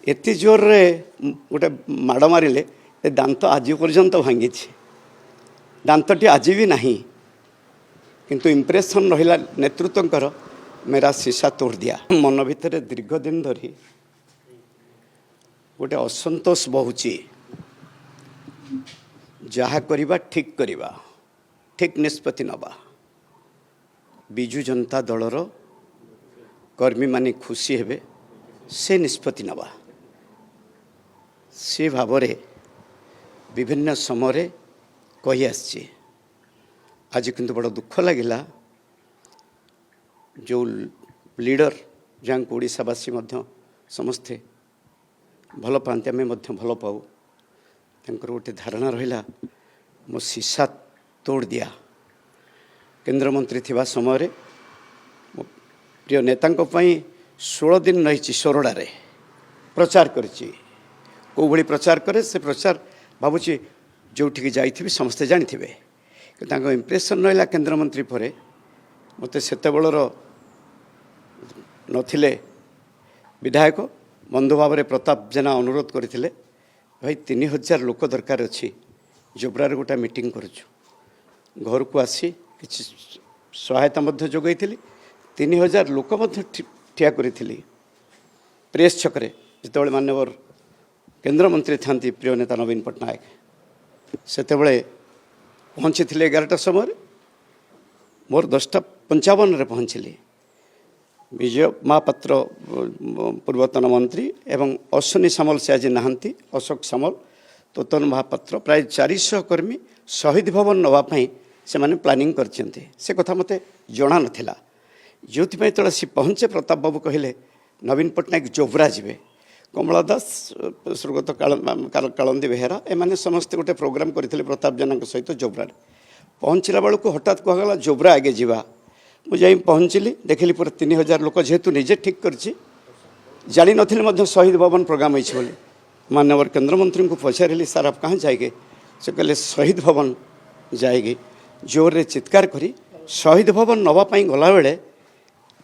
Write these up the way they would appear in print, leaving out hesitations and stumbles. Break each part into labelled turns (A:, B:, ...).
A: एत जोर रे गोटे माड़ मारे दांत आज पर्यंत भांगी दांतटी आज भी नहीं किंतु इम्प्रेशन रहा नेतृत्व मेरा शीशा तोड़ दिया। मन भितर दीर्घ दिन धरी गोटे असंतोष बहुची जहा करिबा ठीक निष्पत्ति नबा बिजु जनता दलर कर्मी माने खुशी हेबे से निष्पत्ति नबा से भावरे विभिन्न समय कही आसी। आज किंतु बड़ा दुख लगिला जो लीडर जहाँ को ओडिशावासी समस्ते भल पाते आम भल पाऊ तंकर गोटे धारणा रहा मो शीशा तोड़ दिया। केंद्र मंत्री थिबा समय मो प्रिय नेता 16 दिन रही सोरडारे प्रचार करिछि को भली प्रचार करे से प्रचार भावुची जो जाइथिबी समस्ते जानिथिबे कि इम्प्रेशन रहा केंद्र मंत्री पर मते सेते बळर नथिले विधायक बंधु भाव में प्रताप जेना अनुरोध करते भाई 3000 लोक दरकार अच्छी जोब्रार गोटा मीटिंग करुचु घर को आसी किसी सहायता जोगई 3000 लोक ठिया करी प्रेस छकरे जिते मानवर केंद्र मंत्री था प्रिय नेता नवीन पट्टनायक सेते पहुँची 11टा समय मोर 10:55 पहुँचली। विजय महापात्र पूर्वतन मंत्री एवं अश्विनी सामल से आज नहांती अशोक सामल तोतन महापात्र प्राय 400 कर्मी शहीद भवन नवापाई से माने प्लानिंग करछन्ते से कथा मते जणा नथिला जो तो सी पहुँचे प्रताप बाबू कहले नवीन पट्टनायक जोब्रा जीवे कमला दास स्वर्गत कालंदी बेहेरा एमाने समस्ते गोटे प्रोग्राम करथिले प्रताप जेना सहित जोब्रा पहुँचला बेलू हठात कहगला जोब्रा आगे जीवा मुझे पहुँचली देखली पूरा 3000 लोक जेहेतु निजे ठीक करछि जानी नथिले शहीद भवन प्रोग्राम होइछि बोली मानवर केंद्र मंत्री को पचारि सर आप कहाँ जाएंगे से कहले शहीद भवन जाएगी जोर रे चित्कार करी शहीद भवन नवापाई गला बेले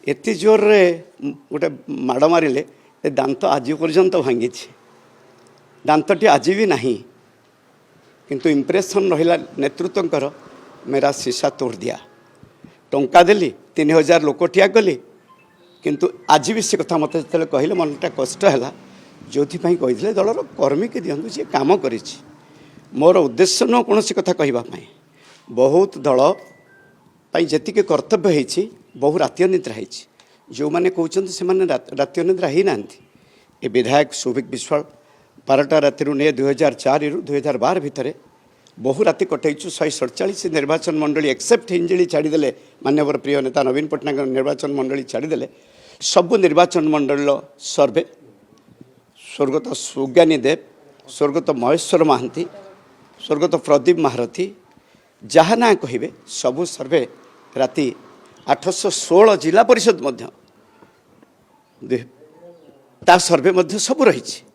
A: एत जोर रे गोटे माड़ मारे दांत आज पर्यंत भांगी दांतटी आज भी नहीं किंतु इम्प्रेशन रहा नेतृत्व मेरा शीशा तोड़ दिया। टंका देली 3000 लोक ठिया कली किंतु आज भी से कथा मत कहले मनटा कष्ट है जो कही दलर कर्मी के दिंतु जी कम कर मोर उद्देश्य न कौन कथा कहवाई बहुत दल जी कर्तव्य होती बहु राति अनिद्रा हो जो मैंने कहते से राति अनिद्रा ही ना ए विधायक सौभिक विश्वाल 12टा राति 2004 रु 2012 भितर बहु राति कटैचु 147 निर्वाचन मंडली एक्सेप्ट हिंजिली छाड़ीदे मान्यवर प्रिय नेता नवीन पट्टनायक निर्वाचन मंडली छाड़ीदे सबु निर्वाचन मंडल सर्वे स्वर्गत सुज्ञानी देव स्वर्गत महेश्वर महांती स्वर्गत प्रदीप महारथी जहाँ ना कहे सबु सर्वे राति 816 जिला परिषद ता सर्वे सबु रही।